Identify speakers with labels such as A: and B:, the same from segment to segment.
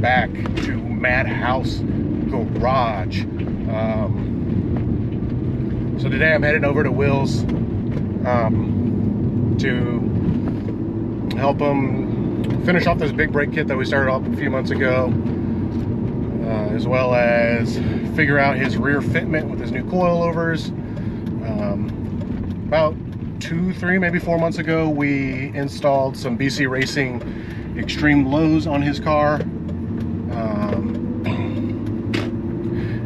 A: welcome back to Madhouse Garage. So today I'm heading over to Will's to help him finish off this big brake kit that we started off a few months ago, as well as figure out his rear fitment with his new coilovers. About 2, 3, maybe 4 months ago, we installed some BC Racing extreme lows on his car,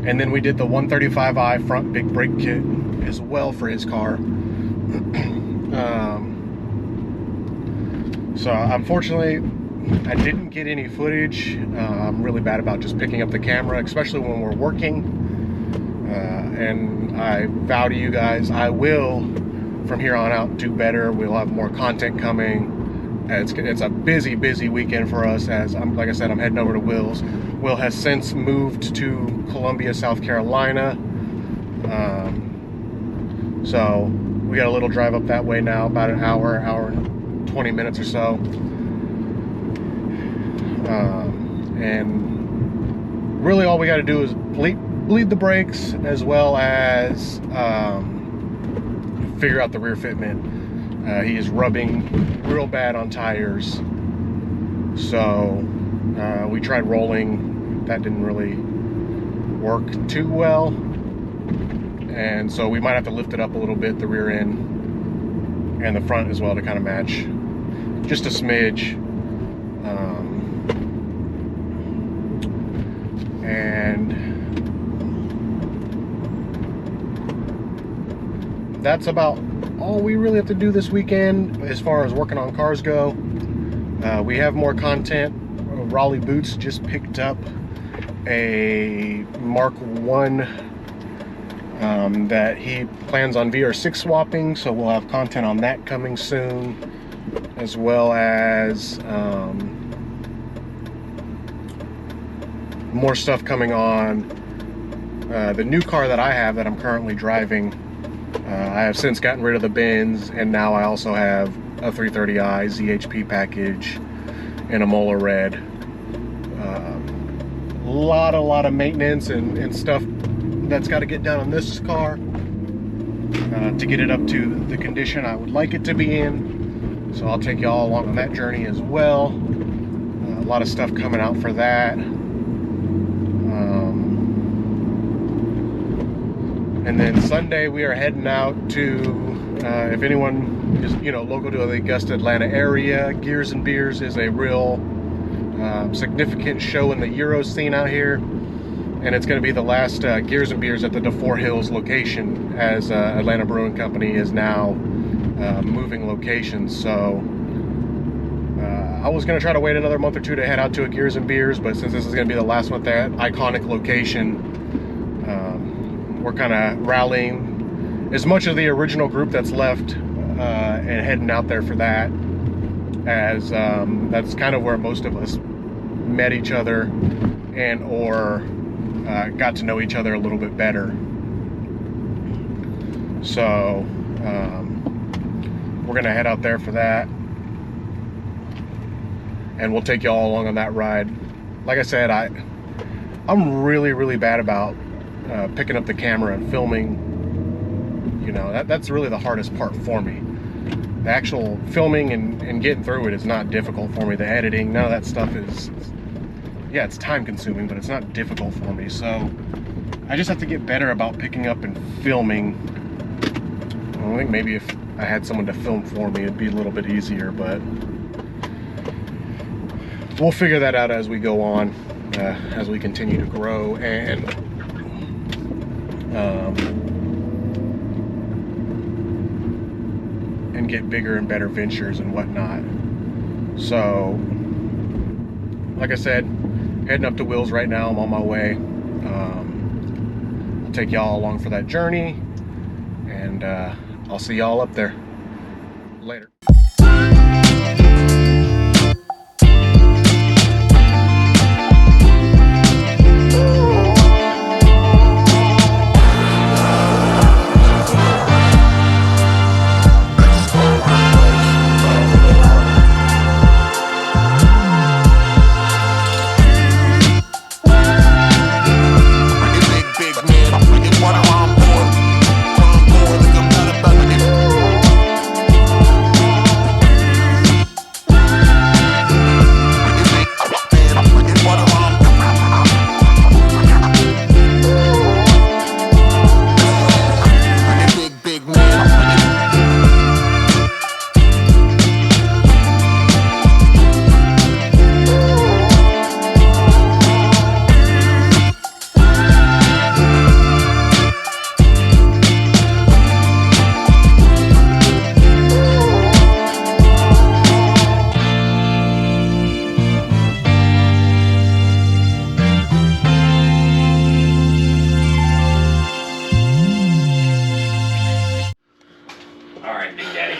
A: and then we did the 135i front big brake kit as well for his car. So unfortunately I didn't get any footage. I'm really bad about just picking up the camera, especially when we're working, and I vow to you guys I will from here on out do better. We'll have more content coming. It's a busy weekend for us, as like I said, I'm heading over to Will's. Will has since moved to Columbia, South Carolina, so we got a little drive up that way now, about an hour and 20 minutes or so, and really all we got to do is bleed the brakes, as well as figure out the rear fitment. He is rubbing real bad on tires, so we tried rolling. That didn't really work too well, and so we might have to lift it up a little bit, the rear end and the front as well, to kind of match just a smidge. And that's about all we really have to do this weekend as far as working on cars go. We have more content. Raleigh Boots just picked up a Mark 1 that he plans on VR6 swapping, so we'll have content on that coming soon, as well as more stuff coming on the new car that I have that I'm currently driving. I have since gotten rid of the Benz, and now I also have a 330i ZHP package in a Mola Red. A lot of maintenance and stuff that's got to get done on this car to get it up to the condition I would like it to be in. So I'll take y'all along on that journey as well. A lot of stuff coming out for that. And then Sunday we are heading out to, if anyone is local to the Augusta, Atlanta area, Gears and Beers is a real significant show in the Euro scene out here, and it's going to be the last Gears and Beers at the Defoor Hills location, as Atlanta Brewing Company is now moving locations. So I was going to try to wait another month or two to head out to a Gears and Beers, but since this is going to be the last one at that iconic location, we're kind of rallying as much of the original group that's left and heading out there for that, as that's kind of where most of us met each other and or got to know each other a little bit better. So we're gonna head out there for that, and we'll take you all along on that ride. Like I said, I'm really bad about picking up the camera and filming. That's really the hardest part for me. The actual filming and getting through it is not difficult for me. The editing, none of that stuff is, yeah, it's time consuming, but it's not difficult for me. So I just have to get better about picking up and filming. I think maybe if I had someone to film for me, it'd be a little bit easier, but we'll figure that out as we go on, as we continue to grow and get bigger and better ventures and whatnot. So like I said, heading up to Will's right now. I'm on my way. I'll take y'all along for that journey, and I'll see y'all up there later.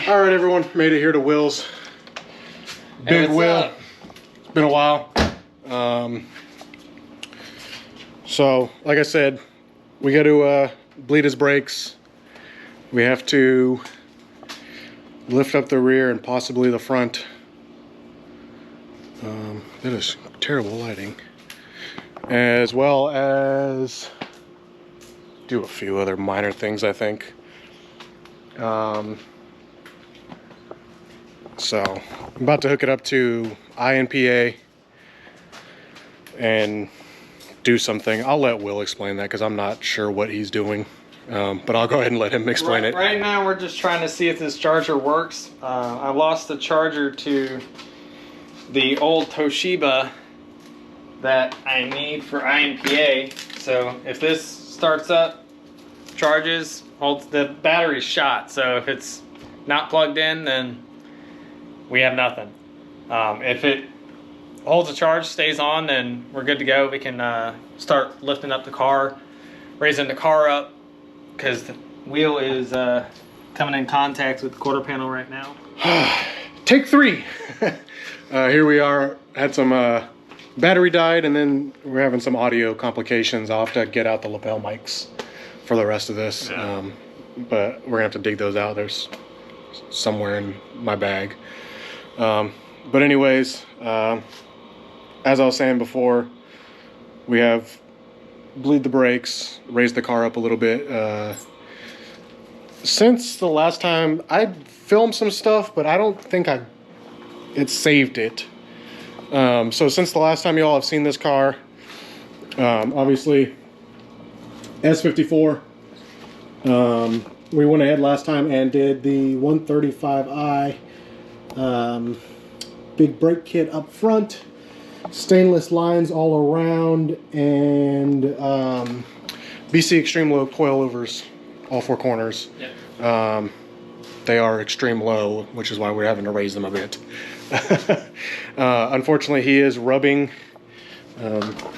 A: All right, everyone, made it here to Will's. Big Will. It's been a while. So, like I said, we got to bleed his brakes. We have to lift up the rear and possibly the front. That is terrible lighting. As well as do a few other minor things, I think. So I'm about to hook it up to INPA and do something. I'll let Will explain that because I'm not sure what he's doing. But I'll go ahead and let him explain it.
B: Right now we're just trying to see if this charger works. I lost the charger to the old Toshiba that I need for INPA. So if this starts up, charges, holds, the battery's shot. So if it's not plugged in, then we have nothing. If it holds a charge, stays on, then we're good to go. We can start lifting up the car, raising the car up, because the wheel is coming in contact with the quarter panel right now.
A: Take 3. Here we are. Had some battery died, and then we're having some audio complications. I'll have to get out the lapel mics for the rest of this.
B: Yeah.
A: But we're gonna have to dig those out. There's somewhere in my bag. But anyways, as I was saying before, we have bleed the brakes, raise the car up a little bit. Since the last time I filmed some stuff, but I don't think it saved it. So since the last time you all have seen this car, obviously S54, we went ahead last time and did the 135i big brake kit up front, stainless lines all around, and BC Extreme Low coilovers, all 4 corners. Yep. They are extreme low, which is why we're having to raise them a bit. Unfortunately, he is rubbing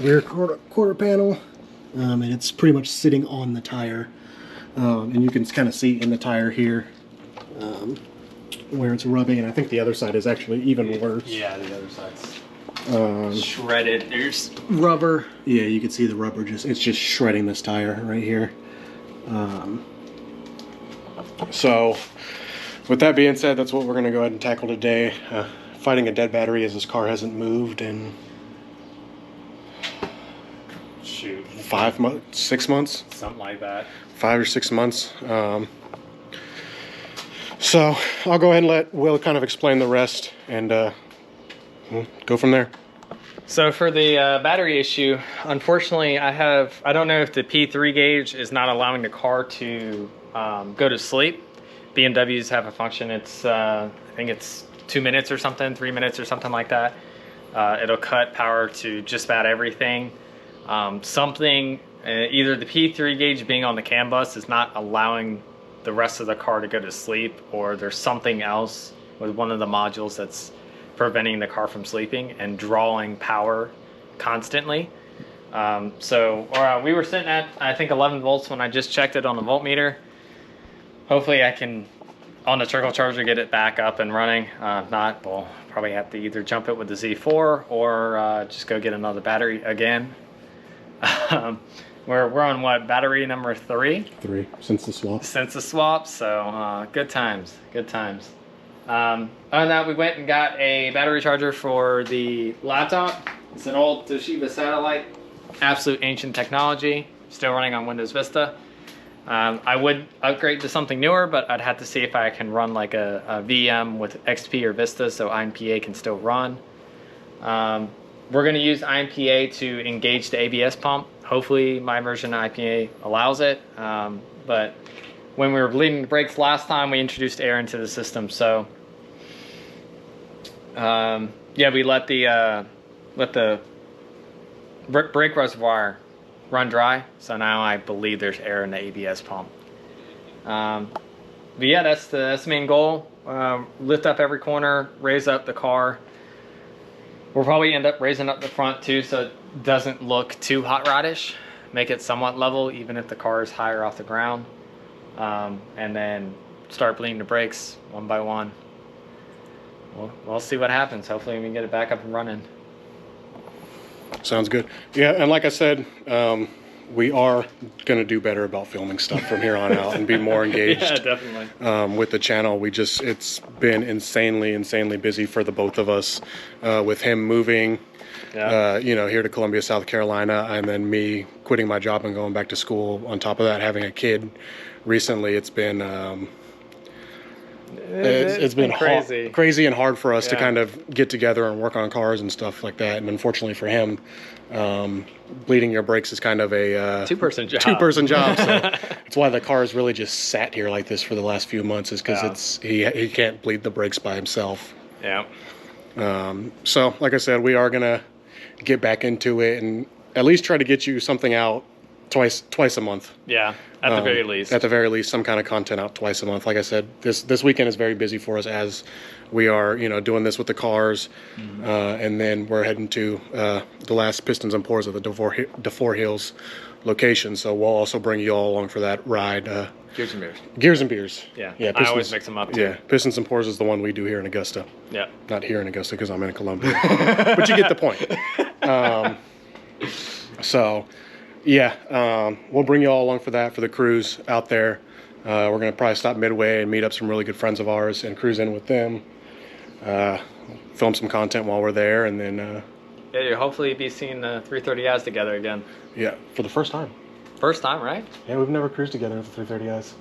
A: rear quarter panel, and it's pretty much sitting on the tire. And you can kind of see in the tire here where it's rubbing, and I think the other side is actually even worse.
B: Yeah, the other side's shredded. There's
A: rubber. Yeah, you can see the rubber it's just shredding this tire right here. So with that being said, that's what we're going to go ahead and tackle today. Fighting a dead battery as this car hasn't moved in 5 months, 6 months,
B: something like that.
A: 5 or 6 months. So I'll go ahead and let Will kind of explain the rest, and we'll go from there.
B: So for the battery issue, unfortunately, I don't know if the P3 gauge is not allowing the car to go to sleep. BMWs have a function. It's I think it's 2 minutes or something, 3 minutes or something like that. It'll cut power to just about everything. Either the P3 gauge being on the CAN bus is not allowing the rest of the car to go to sleep, or there's something else with one of the modules that's preventing the car from sleeping and drawing power constantly. So we were sitting at, I think, 11 volts when I just checked it on the voltmeter. Hopefully I can, on the trickle charger, get it back up and running. If not, we'll probably have to either jump it with the Z4 or just go get another battery again. We're on what, battery number 3?
A: 3 since the swap.
B: Since the swap, so good times, good times. Other than that, we went and got a battery charger for the laptop. It's an old Toshiba satellite, absolute ancient technology, still running on Windows Vista. I would upgrade to something newer, but I'd have to see if I can run like a VM with XP or Vista so INPA can still run. We're going to use INPA to engage the ABS pump. Hopefully my version of INPA allows it, but when we were bleeding the brakes last time, we introduced air into the system. So yeah, we let the brake reservoir run dry, so now I believe there's air in the ABS pump. But yeah, that's the main goal. Lift up every corner, raise up the car. We'll probably end up raising up the front too, so it doesn't look too hot rodish. Make it somewhat level, even if the car is higher off the ground. And then start bleeding the brakes one by one. We'll see what happens. Hopefully we can get it back up and running.
A: Sounds good. Yeah, and like I said, we are going to do better about filming stuff from here on out and be more engaged.
B: Yeah, definitely.
A: With the channel. It's been insanely busy for the both of us, with him moving, here to Columbia, South Carolina, and then me quitting my job and going back to school. On top of that, having a kid recently, it's been it's been crazy and hard for us to kind of get together and work on cars and stuff like that. And unfortunately for him, bleeding your brakes is kind of a two-person job. So that's why the car has really just sat here like this for the last few months, is because he can't bleed the brakes by himself.
B: Yeah.
A: So like I said, we are gonna get back into it and at least try to get you something out twice a month.
B: Yeah, at the very least.
A: At the very least, some kind of content out twice a month. Like I said, this weekend is very busy for us as we are, doing this with the cars, and then we're heading to the last Pistons and Pours at the Defoor Hills location. So we'll also bring you all along for that ride.
B: Gears and Beers.
A: Gears and Beers.
B: Yeah.
A: Pistons,
B: I always mix them up too.
A: Yeah, Pistons and Pours is the one we do here in Augusta.
B: Yeah.
A: Not here in Augusta because I'm in Columbia, but you get the point. We'll bring you all along for that, for the cruise out there. We're going to probably stop midway and meet up some really good friends of ours and cruise in with them. Film some content while we're there, and then...
B: you'll hopefully be seeing the 330Is together again.
A: Yeah, for the first time.
B: First time, right?
A: Yeah, we've never cruised together with the 330Is.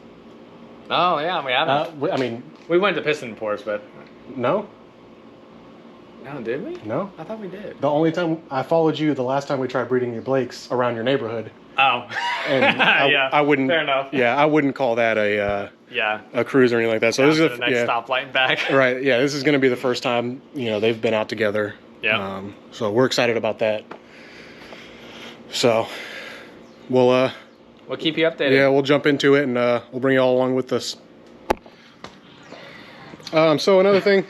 B: Oh, yeah, we haven't. We went to Piston and Pours, but...
A: No?
B: No, did we?
A: No.
B: I thought we did.
A: The only time I followed you, the last time we tried breeding your Blakes around your neighborhood.
B: Oh.
A: And I wouldn't.
B: Fair enough.
A: Yeah, I wouldn't call that a cruise or anything like that. So this is
B: the next stoplight and back.
A: Right. Yeah, this is going to be the first time they've been out together.
B: Yeah.
A: So we're excited about that. So we'll
B: keep you updated.
A: Yeah, we'll jump into it and we'll bring you all along with us. So another thing,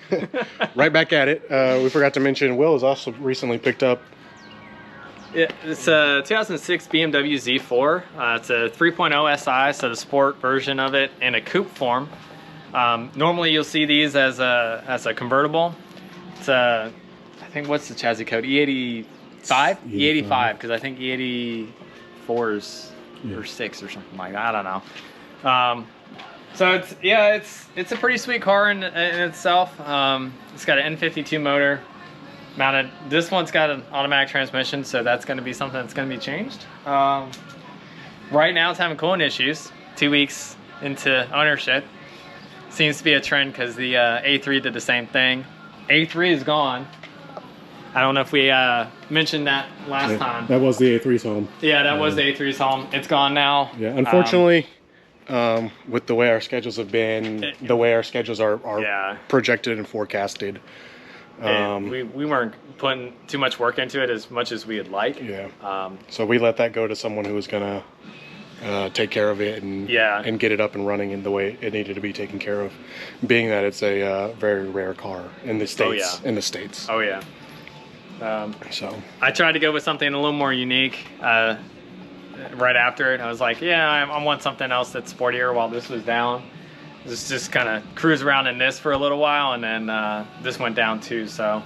A: right back at it, we forgot to mention Will has also recently picked up.
B: Yeah, it's a 2006 BMW Z4. It's a 3.0 SI, so the sport version of it in a coupe form. Normally you'll see these as a convertible. It's I think, what's the chassis code? E85? E85, because I think E84's or 6 or something like that. I don't know. So it's a pretty sweet car in itself. It's got an N52 motor mounted. This one's got an automatic transmission, so that's going to be something that's going to be changed. Right now it's having cooling issues. 2 weeks into ownership, seems to be a trend because the A3 did the same thing. A3 is gone. I don't know if we mentioned that last time.
A: That was the A3's home.
B: Yeah, that was the A3's home. It's gone now.
A: Yeah, unfortunately. With the way our schedules have been, the way our schedules are projected and forecasted.
B: We weren't putting too much work into it as much as we would like.
A: Yeah. So we let that go to someone who was going to take care of it and get it up and running in the way it needed to be taken care of, being that it's a very rare car in the States. In the States.
B: Oh, yeah.
A: So
B: I tried to go with something a little more unique. Right after it, I was like, I want something else that's sportier while this was down. Just kind of cruise around in this for a little while, and then this went down too. So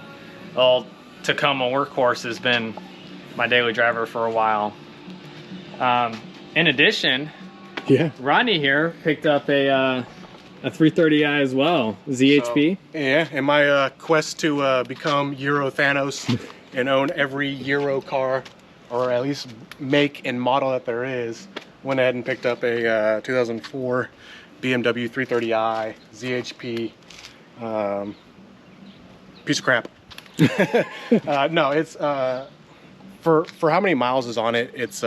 B: old Tacoma Workhorse has been my daily driver for a while. In addition, Rodney here picked up a 330i as well, ZHP.
A: So, in my quest to become Euro Thanos and own every Euro car, or at least make and model that there is, went ahead and picked up a 2004 BMW 330i ZHP. Piece of crap. No, it's for how many miles is on it. It's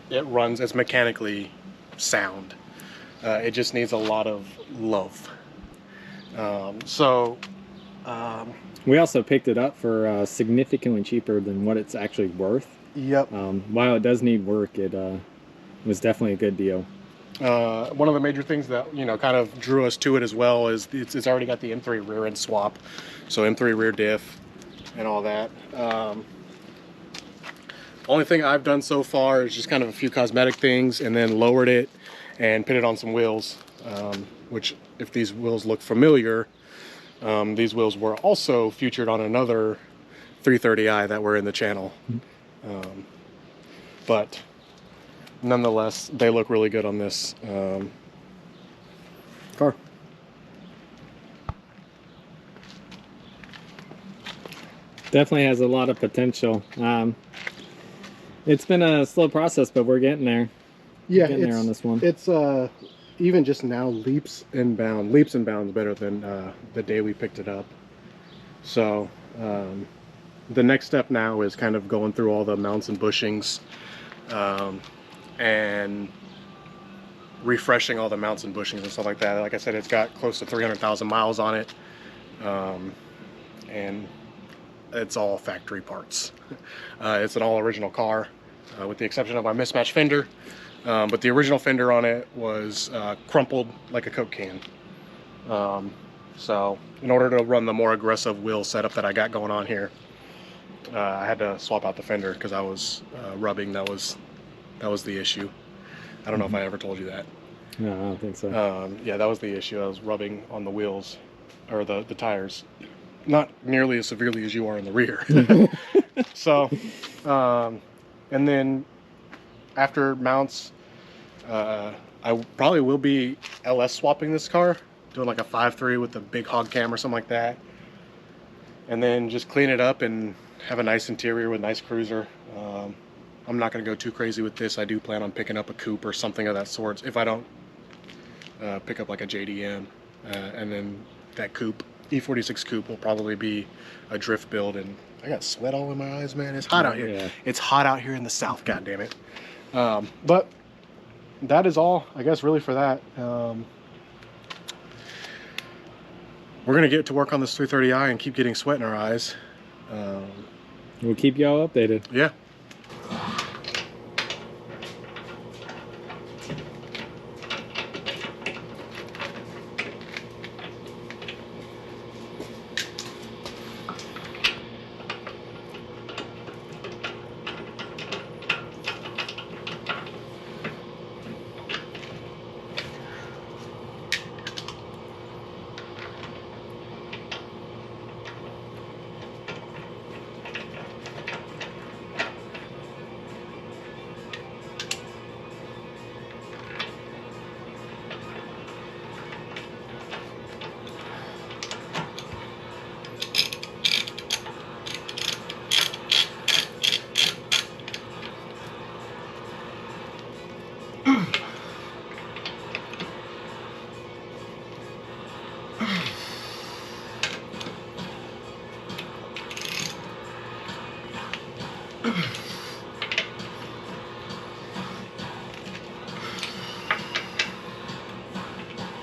A: it runs. It's mechanically sound. It just needs a lot of love.
C: We also picked it up for significantly cheaper than what it's actually worth.
A: Yep.
C: While it does need work, it was definitely a good deal.
A: One of the major things that kind of drew us to it as well is it's already got the M3 rear end swap, so M3 rear diff and all that. Only thing I've done so far is just kind of a few cosmetic things, and then lowered it and pitted on some wheels, which if these wheels look familiar, these wheels were also featured on another 330i that were in the channel. But nonetheless, they look really good on this car.
C: Definitely has a lot of potential. It's been a slow process, but we're getting there.
A: Yeah,
C: getting there on this one.
A: It's even just now leaps and bounds better than the day we picked it up. So the next step now is kind of going through all the mounts and bushings and refreshing all the mounts and bushings and stuff like that. Like I said, it's got close to 300,000 miles on it, and it's all factory parts. It's an all original car, with the exception of my mismatched fender. But the original fender on it was crumpled like a Coke can. So in order to run the more aggressive wheel setup that I got going on here, I had to swap out the fender because I was rubbing. That was the issue. I don't know if I ever told you that.
C: No, I don't think so.
A: Yeah, that was the issue. I was rubbing on the wheels, or the tires, not nearly as severely as you are in the rear. So, and then after mounts, I probably will be LS swapping this car, doing like a 5.3 with a big hog cam or something like that, and then just clean it up and have a nice interior with nice cruiser. I'm not going to go too crazy with this. I do plan on picking up a coupe or something of that sort if I don't pick up like a JDM, and then that coupe, E46 coupe, will probably be a drift build. And I got sweat all in my eyes, man. It's hot out here. Yeah. It's hot out here in the south, god damn it. But that is all, I guess, really for that. We're gonna get to work on this 330i and keep getting sweat in our eyes.
C: We'll keep y'all updated.
A: Yeah.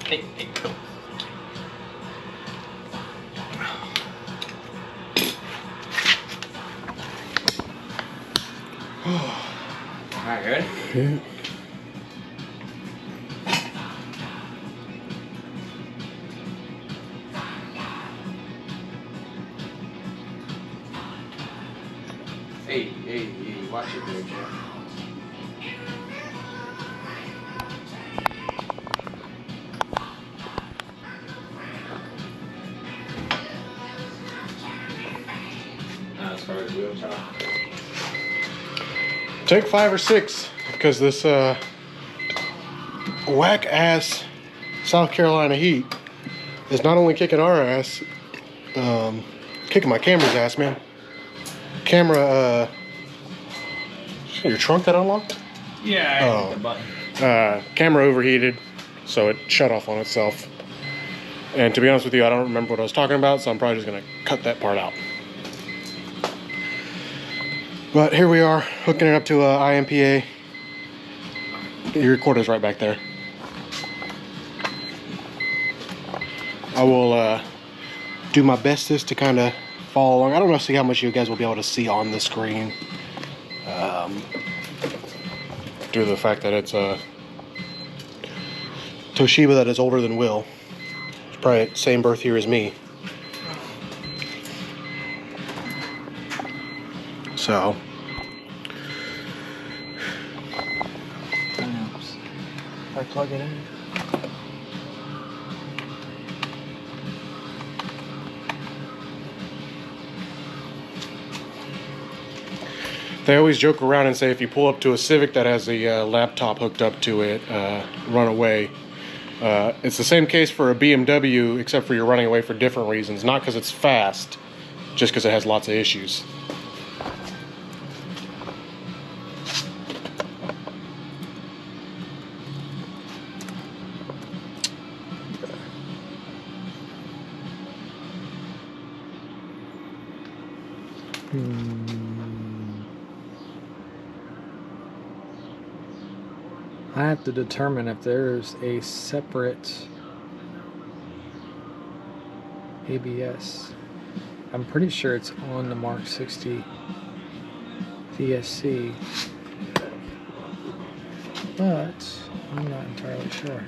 B: Hey. Alright, good?
A: Yeah.
B: Hey, watch it there, Jeff. As far as wheel chop.
A: Take 5 or 6, because this whack ass South Carolina heat is not only kicking our ass, kicking my camera's ass, man. Camera, your trunk that unlocked?
B: Yeah, I hit the button.
A: Camera overheated, so it shut off on itself. And to be honest with you, I don't remember what I was talking about, so I'm probably just gonna cut that part out. But here we are, hooking it up to a IMPA. Your recorder's right back there. I will do my bestest to kind of follow along. I don't know, see how much you guys will be able to see on the screen. Due to the fact that it's a Toshiba that is older than Will. It's probably the same birth year as me. So
B: I plug it in.
A: They always joke around and say if you pull up to a Civic that has a laptop hooked up to it, run away. It's the same case for a BMW, except for you're running away for different reasons. Not because it's fast, just because it has lots of issues.
C: I have to determine if there's a separate ABS. I'm pretty sure it's on the Mark 60 DSC, but I'm not entirely sure.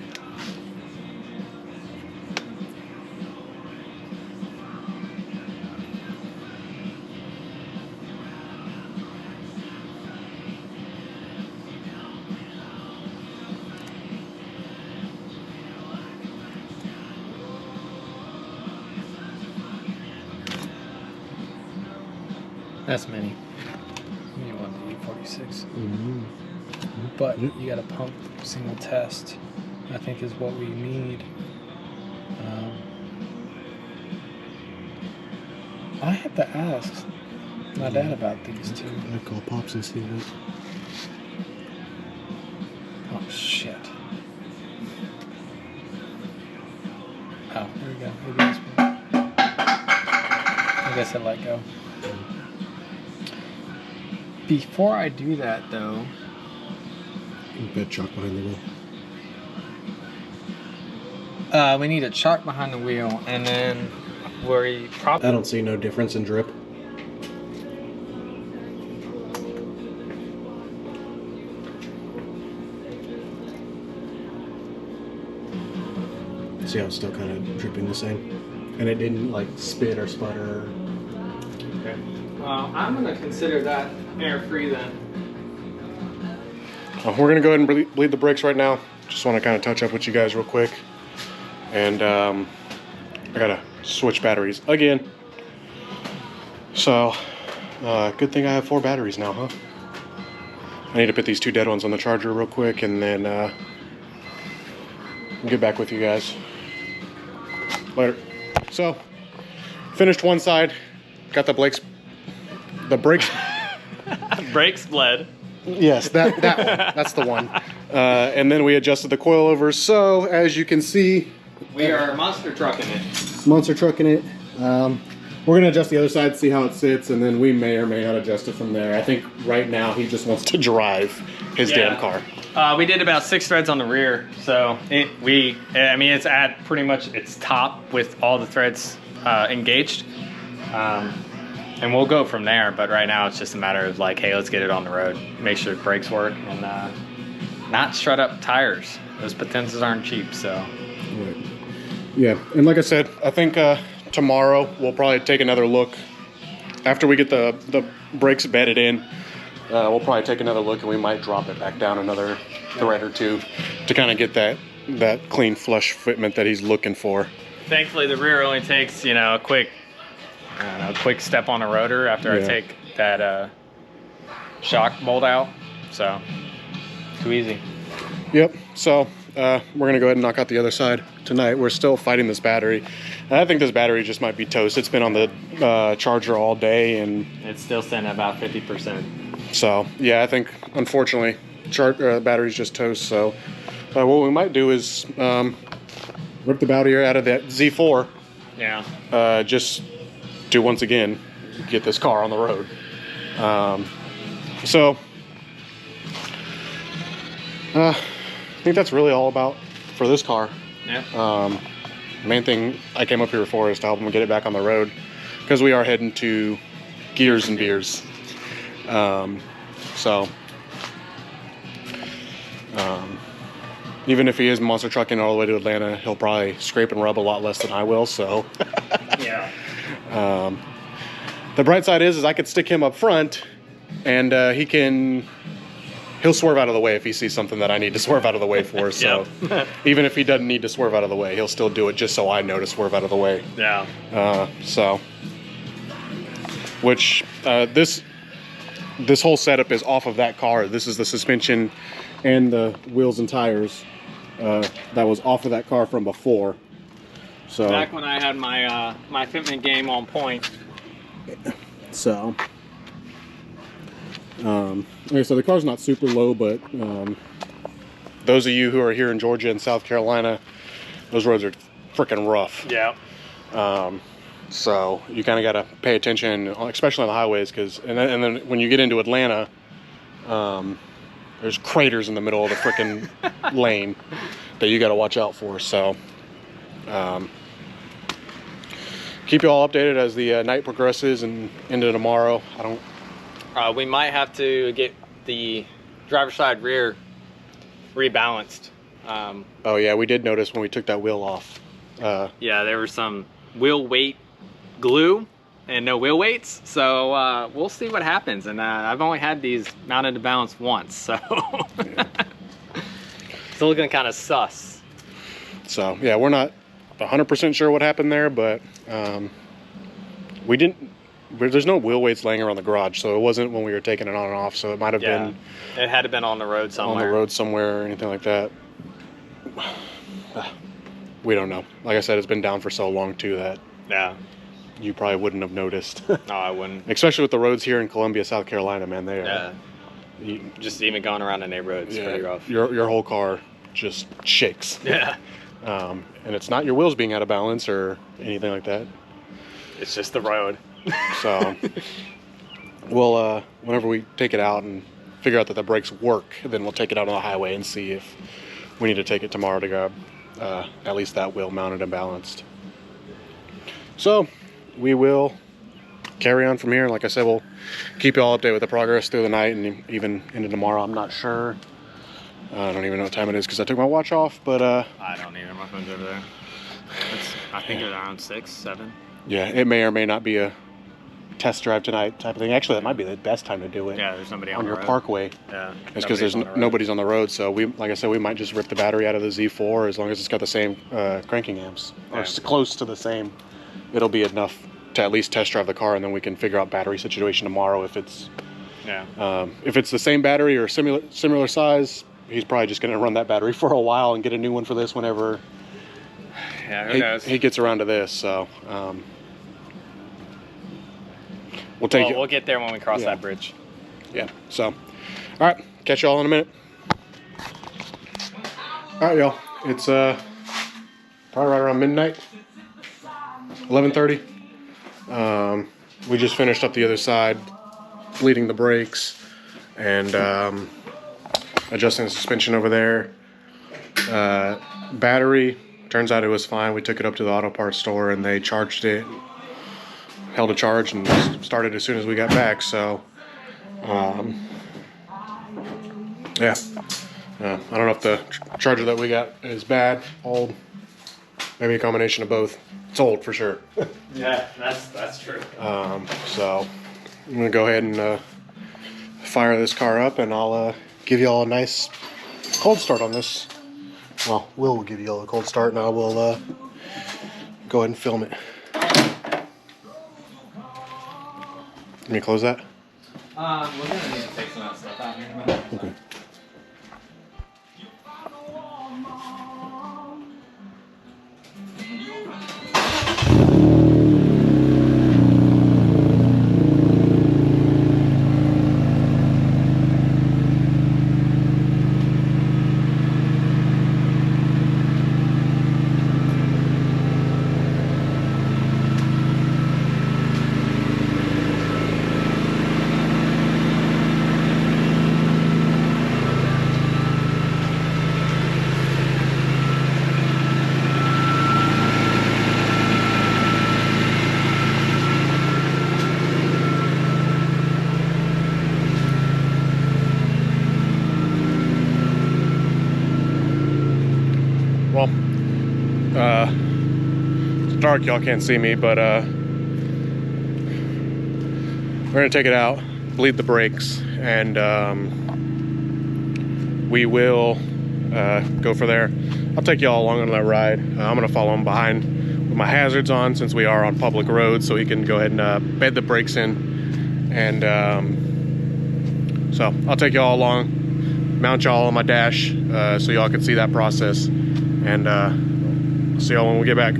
C: That's many. You want the E46. But you got a pump single test, I think is what we need. I have to ask my dad about these two.
A: I call Pops and see that.
C: Oh shit. Oh, there we go. Maybe this one. I guess I let go. Before I do that, though,
A: Bed chock behind the wheel.
C: we need a chock behind the wheel, and then we probably.
A: I don't see no difference in drip. See how it's still kind of dripping the same, and it didn't like spit or sputter.
C: Okay. Well, I'm gonna consider that air-free then.
A: We're gonna go ahead and bleed the brakes right now. Just want to kind of touch up with you guys real quick, and I gotta switch batteries again. So, good thing I have 4 batteries now, huh? I need to put these 2 dead ones on the charger real quick, and then I'll get back with you guys later. So, finished one side, got the brakes.
B: Brakes bled.
A: Yes, that one. That's the one. And then we adjusted the coilovers. So as you can see,
B: We are monster trucking it.
A: monster trucking it. We're gonna adjust the other side, see how it sits, and then we may or may not adjust it from there. I think right now he just wants to drive his damn car.
B: We did about 6 threads on the rear, so it's at pretty much its top with all the threads engaged. And we'll go from there, but right now it's just a matter of like, hey, let's get it on the road, make sure the brakes work, and not strut up tires. Those Potenzas aren't cheap, so.
A: Right. Yeah, and like I said, I think tomorrow we'll probably take another look. After we get the brakes bedded in, we'll probably take another look, and we might drop it back down another thread or 2 to kind of get that clean flush fitment that he's looking for.
B: Thankfully, the rear only takes, a quick step on the rotor after I take that shock bolt out. So, too easy.
A: Yep, so we're gonna go ahead and knock out the other side tonight. We're still fighting this battery. I think this battery just might be toast. It's been on the charger all day, and
B: It's still sitting at about 50%.
A: so yeah, I think unfortunately battery's just toast. So what we might do is rip the battery out of that Z4.
B: Yeah.
A: Just to once again get this car on the road. So I think that's really all about for this car.
B: Yeah.
A: Main thing I came up here for is to help him get it back on the road, because we are heading to Gears and Beers. Even if he is monster trucking all the way to Atlanta, he'll probably scrape and rub a lot less than I will. So
B: Yeah.
A: the bright side is I could stick him up front, and he can he'll swerve out of the way if he sees something that I need to swerve out of the way for. So even if he doesn't need to swerve out of the way, he'll still do it just so I know to swerve out of the way.
B: Yeah.
A: Which this whole setup is off of that car. This is the suspension and the wheels and tires that was off of that car from before. So
B: back when I had my my fitment game on point.
A: So okay, so the car's not super low, but those of you who are here in Georgia and South Carolina, those roads are freaking rough.
B: Yeah.
A: So you kind of got to pay attention, especially on the highways, because and then when you get into Atlanta, there's craters in the middle of the freaking lane that you got to watch out for. So keep you all updated as the night progresses and into tomorrow.
B: We might have to get the driver's side rear rebalanced.
A: Oh yeah, we did notice when we took that wheel off.
B: Yeah, there was some wheel weight glue and no wheel weights, so we'll see what happens. And I've only had these mounted to balance once, so
A: Yeah.
B: it's looking kind of sus.
A: So yeah, we're not 100% sure what happened there, but we didn't. There's no wheel weights laying around the garage, so it wasn't when we were taking it on and off. So it might have been.
B: It had to been on the road somewhere.
A: On the road somewhere or anything like that. We don't know. Like I said, it's been down for so long too that you probably wouldn't have noticed.
B: No, I wouldn't.
A: Especially with the roads here in Columbia, South Carolina, man. They are.
B: Just even going around the neighborhood, it's pretty rough.
A: Your whole car just shakes.
B: Yeah.
A: And it's not your wheels being out of balance or anything like that.
B: It's just the road.
A: So, we'll whenever we take it out and figure out that the brakes work, then we'll take it out on the highway and see if we need to take it tomorrow to grab at least that wheel mounted and balanced. So, we will carry on from here. Like I said, we'll keep you all updated with the progress through the night and even into tomorrow. I'm not sure. I don't even know what time it is because I took my watch off, but
B: I don't either. My phone's over there. I think it's around 6, 7.
A: Yeah, it may or may not be a test drive tonight type of thing. Actually, that might be the best time to do it.
B: Yeah, there's somebody on
A: your
B: the road.
A: parkway.
B: Yeah,
A: it's because there's nobody's on the road. So like I said, we might just rip the battery out of the Z4 as long as it's got the same cranking amps or close to the same. It'll be enough to at least test drive the car, and then we can figure out battery situation tomorrow. If it's the same battery or similar size, he's probably just going to run that battery for a while and get a new one for this whenever.
B: Yeah, who knows?
A: He gets around to this. So we'll
B: get there when we cross that bridge.
A: Yeah. So, all right. Catch y'all in a minute. All right, y'all. It's probably right around midnight. 11:30. We just finished up the other side, bleeding the brakes and adjusting the suspension over there. Battery, turns out it was fine. We took it up to the auto parts store and they charged it, held a charge, and started as soon as we got back. So, yeah. I don't know if the charger that we got is bad, old, maybe a combination of both. It's old for sure.
B: Yeah, that's true.
A: So I'm gonna go ahead and fire this car up, and I'll give you all a nice cold start on this. Well, we'll give you all a cold start, and I will go ahead and film it. Let me close that.
B: We're gonna need to take some of that stuff out here in a minute.
A: Okay. Well, it's dark, y'all can't see me, but we're gonna take it out, bleed the brakes, and we will go for there. I'll take y'all along on that ride. I'm gonna follow him behind with my hazards on, since we are on public roads, so he can go ahead and bed the brakes in. And so I'll take y'all along, mount y'all on my dash, so y'all can see that process. And I'll see y'all when we get back.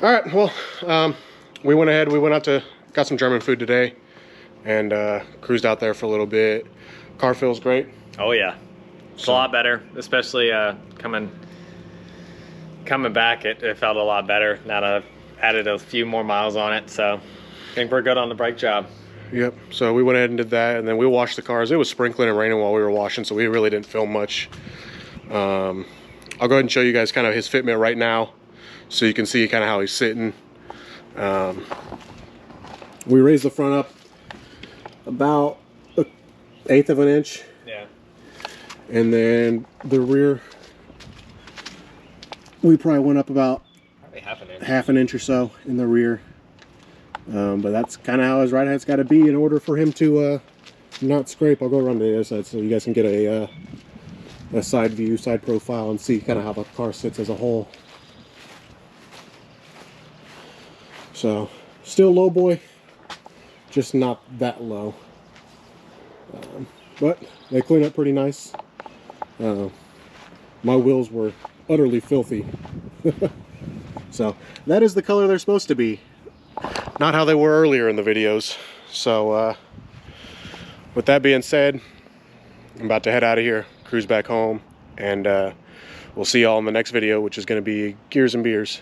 A: All right, well, we went ahead, we went out to, got some German food today, and cruised out there for a little bit. Car feels great.
B: Oh yeah, it's a lot better, especially coming back. It felt a lot better now that I've added a few more miles on it, so I think we're good on the brake job.
A: Yep, so we went ahead and did that, and then we washed the cars. It was sprinkling and raining while we were washing, so we really didn't film much. I'll go ahead and show you guys kind of his fitment right now, so you can see kind of how he's sitting. We raised the front up about 1/8 of an inch.
B: Yeah.
A: And then the rear, we probably went up about
B: probably
A: half an inch or so in the rear. But that's kind of how his ride head's got to be in order for him to not scrape. I'll go around to the other side so you guys can get a side view, side profile, and see kind of how the car sits as a whole. So, still low boy, just not that low. But they clean up pretty nice. My wheels were utterly filthy. So, that is the color they're supposed to be. Not how they were earlier in the videos. So, with that being said, I'm about to head out of here, cruise back home, and we'll see y'all in the next video, which is going to be Gears and Beers.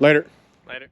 A: Later.
B: Later.